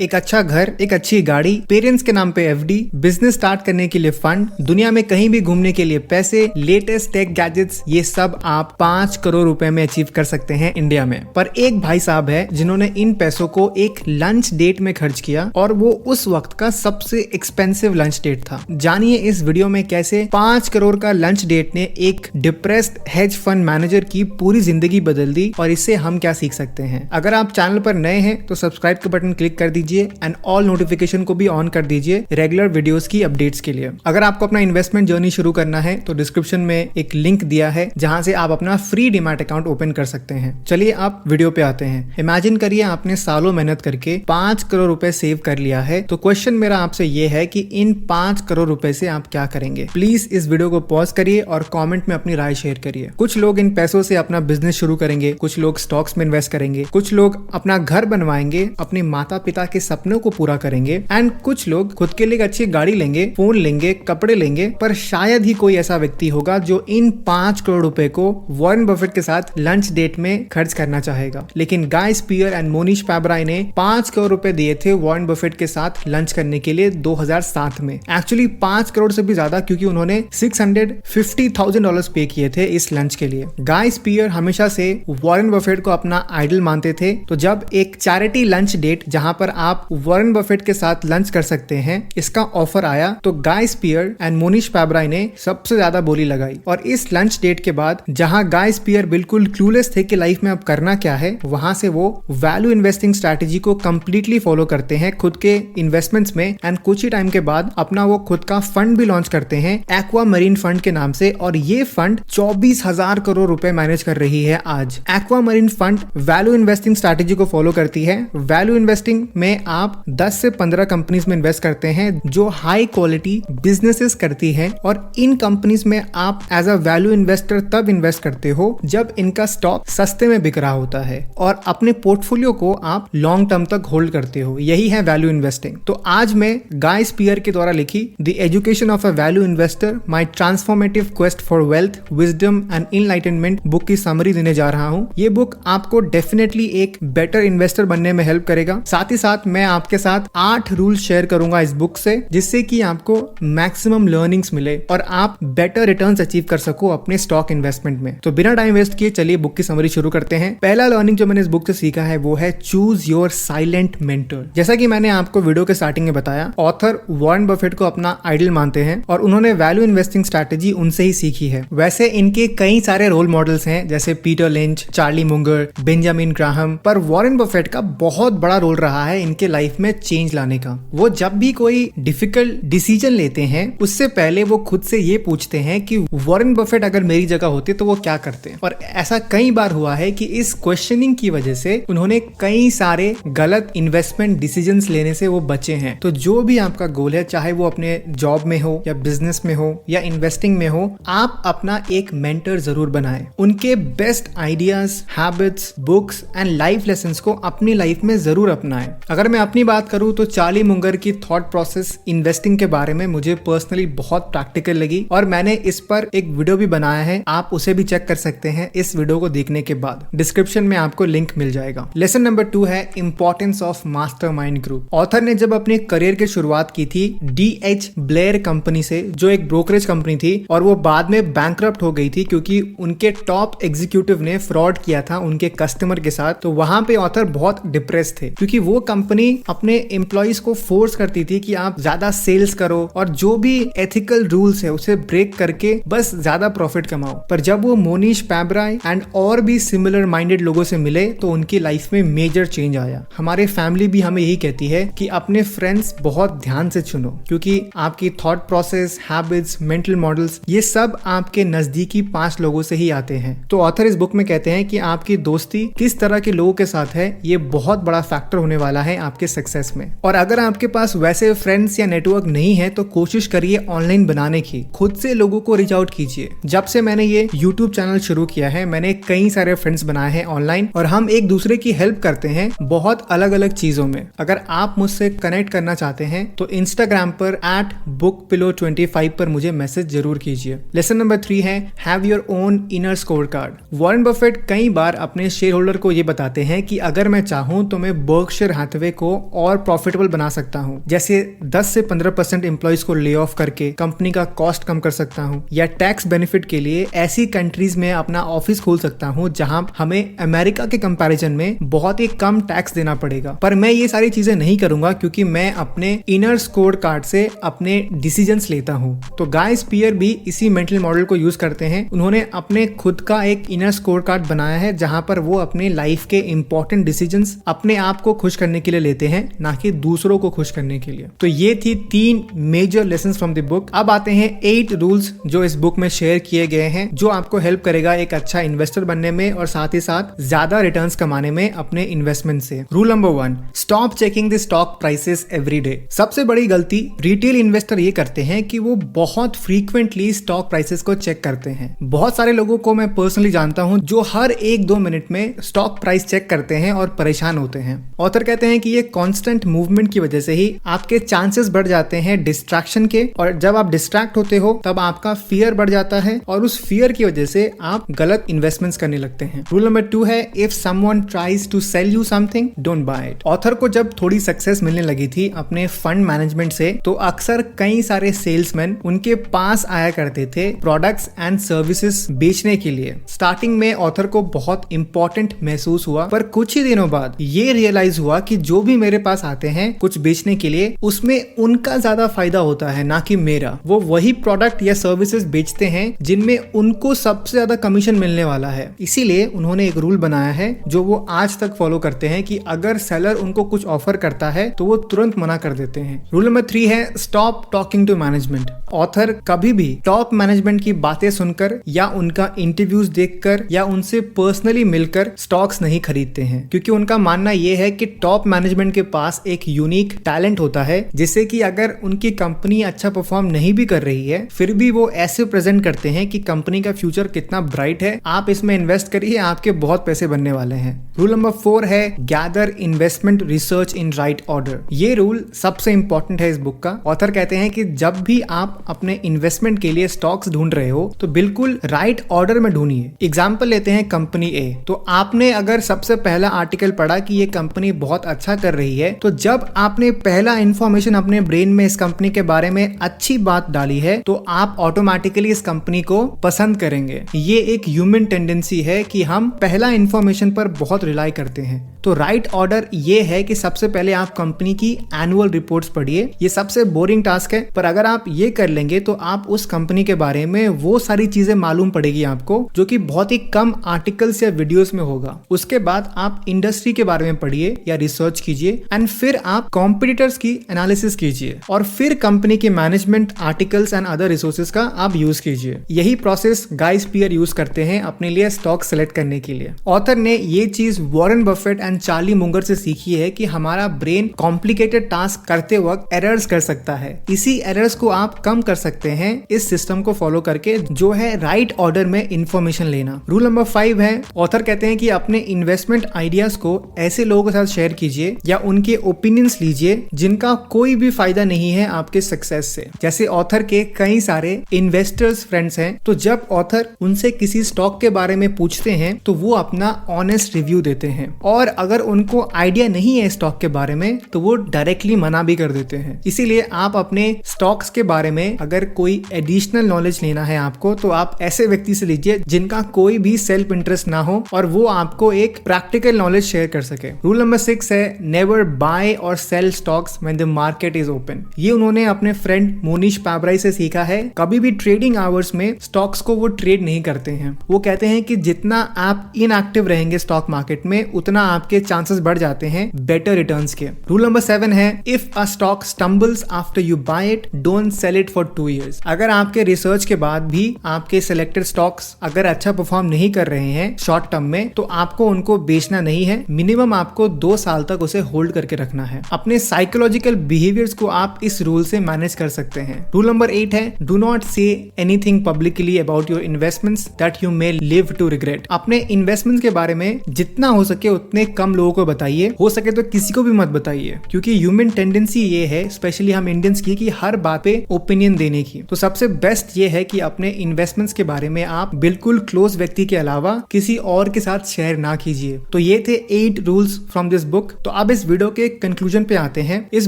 एक अच्छा घर, एक अच्छी गाड़ी, पेरेंट्स के नाम पे एफडी, बिजनेस स्टार्ट करने के लिए फंड, दुनिया में कहीं भी घूमने के लिए पैसे, लेटेस्ट टेक गैजेट्स, ये सब आप 5 करोड़ रुपए में अचीव कर सकते हैं इंडिया में। पर एक भाई साहब है जिन्होंने इन पैसों को एक लंच डेट में खर्च किया और वो उस वक्त का सबसे एक्सपेंसिव लंच डेट था। जानिए इस वीडियो में कैसे 5 करोड़ का लंच डेट ने एक डिप्रेस्ड हेज फंड मैनेजर की पूरी जिंदगी बदल दी और इससे हम क्या सीख सकते हैं। अगर आप चैनल पर नए हैं तो सब्सक्राइब का बटन क्लिक कर दीजिए एंड ऑल नोटिफिकेशन को भी ऑन कर दीजिए रेगुलर वीडियोस की अपडेट्स के लिए। अगर आपको अपना इन्वेस्टमेंट जर्नी शुरू करना है तो डिस्क्रिप्शन में एक लिंक दिया है जहां से आप अपना फ्री डीमैट अकाउंट ओपन कर सकते हैं। चलिए आप वीडियो पे आते हैं। इमेजिन करिए आपने सालों मेहनत करके 5 करोड़ रुपए सेव कर लिया है। तो क्वेश्चन मेरा आपसे ये है कि इन 5 करोड़ रुपए से आप क्या करेंगे। प्लीज इस वीडियो को पॉज करिए और कॉमेंट में अपनी राय शेयर करिए। कुछ लोग इन पैसों से अपना बिजनेस शुरू करेंगे, कुछ लोग स्टॉक्स में इन्वेस्ट करेंगे, कुछ लोग अपना घर बनवाएंगे, अपने माता पिता के सपनों को पूरा करेंगे एंड कुछ लोग खुद के लिए एक अच्छी गाड़ी लेंगे, फोन लेंगे, कपड़े लेंगे। पर शायद ही कोई ऐसा व्यक्ति होगा जो इन 5 करोड़ रुपए को वॉरेन बफेट के साथ लंच डेट में खर्च करना चाहेगा। लेकिन गाय स्पियर एंड मोनीश पैबराई ने 5 करोड़ रुपए दिए थे वॉरेन बफेट के साथ लंच करने के लिए 2007 में। एक्चुअली 5 करोड़ से भी ज्यादा, क्योंकि उन्होंने $650,000 पे किए थे इस लंच के लिए। गाय स्पियर हमेशा से वॉरेन बफेट को अपना आइडल मानते थे। तो जब एक चैरिटी लंच डेट जहां पर आप वॉरेन बफेट के साथ लंच कर सकते हैं इसका ऑफर आया तो गाय स्पियर एंड मोनीश पैबराई ने सबसे ज्यादा बोली लगाई। और इस लंच डेट के बाद जहां गाय स्पियर बिल्कुल क्लूलेस थे कि लाइफ में अब करना क्या है, वहां से वो वैल्यू इन्वेस्टिंग स्ट्रैटेजी को कंप्लीटली फॉलो करते हैं खुद के इन्वेस्टमेंट्स में एंड कुछ ही टाइम के बाद अपना वो खुद का फंड भी लॉन्च करते हैं एक्वा मरीन फंड के नाम से। और ये फंड 24,000 करोड़ रुपए मैनेज कर रही है आज। Aqua marine fund value investing strategy को फॉलो करती है। वैल्यू इन्वेस्टिंग में आप 10 से 15 कंपनीज में इन्वेस्ट करते हैं जो हाई क्वालिटी बिजनेसेस करती हैं और इन कंपनीज में आप एज अ वैल्यू इन्वेस्टर तब इन्वेस्ट करते हो जब इनका स्टॉक सस्ते में बिक रहा होता है और अपने पोर्टफोलियो को आप लॉन्ग टर्म तक होल्ड करते हो। यही है वैल्यू इन्वेस्टिंग। तो आज मैं गाय स्पियर के द्वारा लिखी the education of a value investor, my transformative quest for wealth, wisdom and enlightenment book की समरी देने जा रहा हूं। ये बुक आपको डेफिनेटली एक बेटर इन्वेस्टर बनने में हेल्प करेगा। साथ ही साथ मैं आपके साथ 8 रूल्स शेयर करूंगा इस बुक से, जिससे कि आपको मैक्सिमम लर्निंग्स मिले और आप बेटर रिटर्न्स अचीव कर सको अपने स्टॉक इन्वेस्टमेंट में। तो बिना टाइम वेस्ट किए चलिए बुक की समरी शुरू करते हैं। पहला लर्निंग जो मैंने इस बुक से सीखा है वो है चूज योर साइलेंट मेंटर। जैसा कि मैंने आपको वीडियो के स्टार्टिंग में बताया, ऑथर वॉरेन बफेट को अपना आइडल मानते हैं और उन्होंने वैल्यू इन्वेस्टिंग स्ट्रैटेजी उनसे ही सीखी है। वैसे इनके कई सारे रोल मॉडल्स हैं जैसे Peter lynch, Charlie Munger, Benjamin Graham, पर वॉरेन बफेट का बहुत बड़ा रोल रहा है इनके लाइफ में चेंज लाने का। वो जब भी कोई डिफिकल्ट डिसीजन लेते हैं उससे पहले वो खुद से ये पूछते हैं कि वॉरेन बफेट अगर मेरी जगह होते तो वो क्या करते। और ऐसा कई बार हुआ है कि इस क्वेश्चनिंग की वजह से उन्होंने कई सारे गलत इन्वेस्टमेंट डिसीजंस लेने से वो बचे हैं। तो जो भी आपका गोल है, चाहे वो अपने जॉब में हो या बिजनेस में हो या इन्वेस्टिंग में हो, आप अपना एक मेंटर जरूर बनाएं। उनके best ideas, habits, books and life lessons को अपनी लाइफ में जरूर अपनाएं। अगर मैं अपनी बात करूं तो चार्ली मुंगर की थॉट प्रोसेस इन्वेस्टिंग के बारे में मुझे पर्सनली बहुत प्रैक्टिकल लगी और मैंने इस पर एक वीडियो भी बनाया है। आप उसे भी चेक कर सकते हैं इस वीडियो को देखने के बाद। डिस्क्रिप्शन में आपको लिंक मिल जाएगा। लेसन नंबर 2 है importance of mastermind group. Author ने जब अपने करियर की शुरुआत की थी D.H. ब्लेयर कंपनी से, जो एक ब्रोकरेज कंपनी थी, और वो बाद में बैंकरप्ट हो गई थी क्योंकि उनके टॉप एग्जीक्यूटिव ने फ्रॉड किया था उनके कस्टमर के साथ। तो वहां पे ऑथर बहुत डिप्रेस थे क्योंकि वो कंपनी अपने एम्प्लॉइज को फोर्स करती थी कि आप ज्यादा सेल्स करो और जो भी एथिकल रूल्स है उसे ब्रेक करके बस ज्यादा प्रॉफिट कमाओ। पर जब वो मोनीश पैबराई एंड और भी सिमिलर माइंडेड लोगों से मिले तो उनकी लाइफ में मेजर चेंज आया। हमारे फैमिली भी हमें यही कहती है कि अपने फ्रेंड्स बहुत ध्यान से चुनो क्योंकि आपकी thought process, habits, mental models, ये सब आपके नजदीकी 5 लोगों से ही आते हैं। तो ऑथर इस बुक में कहते हैं कि आपकी दोस्ती किस तरह के लोगों के साथ है, ये बहुत बड़ा फैक्टर होने वाला है आपके सक्सेस में। और अगर आपके पास वैसे फ्रेंड्स या नेटवर्क नहीं है तो कोशिश करिए ऑनलाइन बनाने की। खुद से लोगों को रीच आउट कीजिए। जब से मैंने ये यूट्यूब चैनल शुरू किया है मैंने कई सारे फ्रेंड्स बनाए हैं ऑनलाइन और हम एक दूसरे की हेल्प करते हैं बहुत अलग अलग चीजों में। अगर आप मुझसे कनेक्ट करना चाहते हैं तो इंस्टाग्राम पर @bookpillow25 पर मुझे मैसेज जरूर कीजिए। लेसन नंबर 3 है have your own inner score card. Warren Buffett कई बार अपने शेयर होल्डर को ये बताते हैं कि अगर मैं चाहूं तो मैं बर्कशायर हैथवे हाईवे को और प्रॉफिटेबल बना सकता हूँ, जैसे 10 से 15% एम्प्लॉइज को ले ऑफ करके कंपनी का कॉस्ट कम कर सकता हूँ, या टैक्स बेनिफिट के लिए ऐसी कंट्रीज में अपना ऑफिस खोल सकता हूँ जहां हमें अमेरिका के कंपैरिजन में बहुत ही कम टैक्स देना पड़ेगा। पर मैं ये सारी चीजें नहीं करूंगा क्योंकि मैं अपने इनर स्कोर कार्ड से अपने डिसीजंस लेता हूँ। तो गाय स्पियर भी इसी मेंटल मॉडल को यूज करते हैं। उन्होंने अपने खुद का एक इनर स्कोर कार्ड बनाया है जहां पर वो अपने लाइफ के इंपॉर्टेंट डिसीजंस अपने आप को खुश करने के लिए लेते हैं, ना कि दूसरों को खुश करने के लिए। तो ये थी 3 major lessons from the book. अब आते हैं 8 रूल्स जो इस बुक में शेयर किए गए हैं, जो आपको हेल्प करेगा एक अच्छा इन्वेस्टर बनने में और साथ ही साथ ज्यादा रिटर्न्स कमाने में अपने इन्वेस्टमेंट से। Rule number 1, stop checking the stock prices every day. सबसे बड़ी गलती रिटेल इन्वेस्टर ये करते हैं कि वो बहुत फ्रीक्वेंटली स्टॉक प्राइसेस को चेक करते हैं। बहुत सारे लोगों को मैं पर्सनली जानता हूं जो हर 1-2 मिनट में स्टॉक प्राइस चेक करते हैं और परेशान होते हैं। ऑथर कहते हैं कि ये कांस्टेंट मूवमेंट की वजह से ही आपके चांसेस बढ़ जाते हैं डिस्ट्रैक्शन के, और जब आप डिस्ट्रैक्ट होते हो तब आपका फियर बढ़ जाता है और उस फियर की वजह से आप गलत इन्वेस्टमेंट्स करने लगते हैं। रूल नंबर 2 है, if someone tries to sell you something don't buy it. Author को जब थोड़ी सक्सेस मिलने लगी थी अपने फंड मैनेजमेंट से, तो अक्सर कई सारे सेल्समैन उनके पास आया करते थे प्रोडक्ट्स एंड सर्विसेज बेचने के लिए। स्टार्टिंग में ऑथर को बहुत इंपॉर्टेंट महसूस हुआ, पर कुछ ही दिनों बाद ये रियलाइज हुआ कि जो भी मेरे पास आते हैं कुछ बेचने के लिए, उसमें उनका ज्यादा फायदा होता है ना कि मेरा। वो वही प्रोडक्ट या सर्विसेज बेचते हैं जिनमें उनको सबसे ज्यादा कमीशन मिलने वाला है। इसीलिए उन्होंने एक रूल बनाया है जो वो आज तक फॉलो करते हैं कि अगर सेलर उनको कुछ ऑफर करता है तो वो तुरंत मना कर देते हैं। रूल नंबर 3 है, stop talking to management. Author कभी भी टॉप मैनेजमेंट की बातें सुनकर या उनका इंटरव्यूज देखकर या उनसे पर्सनली मिलकर स्टॉक्स नहीं खरीदते हैं, क्योंकि उनका मानना यह है कि टॉप मैनेजमेंट के पास एक यूनिक टैलेंट होता है, जिससे कि अगर उनकी कंपनी अच्छा परफॉर्म नहीं भी कर रही है फिर भी वो ऐसे प्रेजेंट करते हैं कि कंपनी का फ्यूचर कितना ब्राइट है, आप इसमें इन्वेस्ट करिए, आपके बहुत पैसे बनने वाले हैं। रूल नंबर 4 है, gather investment research in right order. ये रूल सबसे इंपॉर्टेंट है इस बुक का। ऑथर कहते हैं कि जब भी आप अपने इन्वेस्टमेंट के लिए स्टॉक्स ढूंढ रहे हो तो बिल्कुल राइट ऑर्डर में ढूंढिए। एग्जाम्पल लेते हैं कंपनी ए, तो आपने अगर सबसे पहला आर्टिकल पढ़ा कि ये कंपनी बहुत अच्छा कर रही है, तो जब आपने पहला इंफॉर्मेशन अपने ब्रेन में इस कंपनी के बारे में अच्छी बात डाली है तो आप ऑटोमेटिकली इस कंपनी को पसंद करेंगे। ये एक ह्यूमन टेंडेंसी है कि हम पहला इंफॉर्मेशन पर बहुत रिलाई करते हैं। तो राइट ऑर्डर ये है कि सबसे पहले आप कंपनी की एनुअल रिपोर्ट्स पढ़िए। ये सबसे बोरिंग टास्क है, पर अगर आप ये कर लेंगे तो आप उस कंपनी के बारे में वो सारी चीजें मालूम पड़ेगी आपको जो कि बहुत ही कम आर्टिकल्स या वीडियोस में होगा। उसके बाद आप इंडस्ट्री के बारे में पढ़िए या रिसर्च कीजिए, एंड फिर आप कॉम्पिटिटर्स की एनालिसिस कीजिए, और फिर कंपनी के management articles and other resources का आप यूज कीजिए। यही प्रोसेस गाय स्पियर यूज करते हैं अपने लिए स्टॉक सेलेक्ट करने के लिए। ऑथर ने ये चीज Warren Buffett and Charlie Munger से सीखी है कि हमारा ब्रेन कॉम्प्लिकेटेड टास्क करते वक्त एरर्स कर सकता है। इसी एरर्स को आप कम कर सकते हैं इस सिस्टम को फॉलो करके, जो है राइट ऑर्डर में इंफॉर्मेशन लेना। रूल नंबर 5 है, ऑथर कहते हैं कि अपने इन्वेस्टमेंट आइडियाज को ऐसे लोगों के साथ शेयर कीजिए या उनके ओपिनियंस लीजिए जिनका कोई भी फायदा नहीं है आपके सक्सेस से। जैसे ऑथर के कई सारे इन्वेस्टर्स फ्रेंड्स हैं, तो जब ऑथर उनसे किसी स्टॉक के बारे में पूछते हैं तो वो अपना ऑनेस्ट रिव्यू देते हैं, और अगर उनको आइडिया नहीं है स्टॉक के बारे में तो वो डायरेक्टली मना भी कर देते हैं। इसीलिए आप अपने स्टॉक्स के बारे में अगर कोई एडिशनल नॉलेज लेना है आपको, तो आप ऐसे व्यक्ति से लीजिए जिनका कोई भी सेल्फ इंटरेस्ट ना हो और वो आपको एक प्रैक्टिकल नॉलेज शेयर कर सके। रूल नंबर 6 है, नेवर बाय और sell stocks when the market is open. ये उन्होंने अपने फ्रेंड मोनीश पाबराई से सीखा है। कभी भी ट्रेडिंग आवर्स में स्टॉक्स को वो ट्रेड नहीं करते हैं। वो कहते हैं कि जितना आप इनएक्टिव रहेंगे स्टॉक मार्केट में, उतना आपके चांसेस बढ़ जाते हैं बेटर रिटर्न्स के। रूल नंबर 7 है, if a stock stumbles after you buy it, don't sell it for 2 years। अगर आपके रिसर्च के बाद भी आपके सिलेक्टेड स्टॉक्स अगर अच्छा परफॉर्म नहीं कर रहे हैं शॉर्ट टर्म में, तो आपको उनको बेचना नहीं है। मिनिमम आपको 2 साल तक उसे होल्ड करके रखना है। अपने साइकोलॉजिकल बिहेवियर्स को आप इस रूल से मैनेज कर सकते हैं। रूल नंबर 8 है, do not say anything publicly about your investments that you may live to regret. अपने इन्वेस्टमेंट्स के बारे में जितना हो सके उतने कम लोगों को बताइए, हो सके तो किसी को भी मत बताइए, क्योंकि ह्यूमन टेंडेंसी ये है, स्पेशली हम इंडियंस की, कि हर बात पे ओपिनियन देने की। तो सबसे बेस्ट ये है कि अपने इन्वेस्टमेंट्स के बारे में आप बिल्कुल क्लोज व्यक्ति के अलावा किसी और के साथ शेयर ना कीजिए। तो ये थे 8 रूल्स फ्रॉम दिस बुक। तो अब इस वीडियो के कंक्लूजन पे आते हैं। इस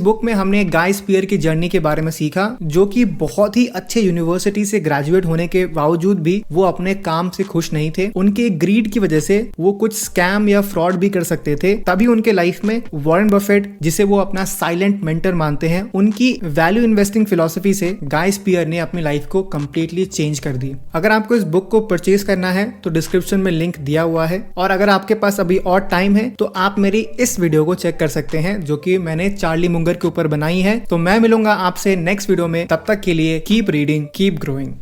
बुक में हमने गाय स्पियर की जर्नी के बारे में सीखा, जो कि बहुत ही अच्छे यूनिवर्सिटी से ग्रेजुएट होने के बावजूद भी वो अपने काम से खुश नहीं थे। उनके ग्रीड की वजह से वो कुछ स्कैम या फ्रॉड भी कर सकते थे। तभी उनके लाइफ में वॉरेन बफेट, जिसे वो अपना साइलेंट मेंटर मानते हैं, उनकी वैल्यू इन्वेस्टिंग फिलॉसफी से गाय स्पियर ने अपनी लाइफ को कंप्लीटली चेंज कर दी। अगर आपको इस बुक को परचेज करना है तो डिस्क्रिप्शन में लिंक दिया हुआ है, और अगर आपके पास अभी और टाइम है तो आप मेरी इस वीडियो को चेक कर सकते हैं, जो कि मैंने चार्ली मुंगर के ऊपर बनाई है। तो मैं मिलूंगा आपसे नेक्स्ट वीडियो में, तब तक के लिए कीप रीडिंग, कीप ग्रोइंग।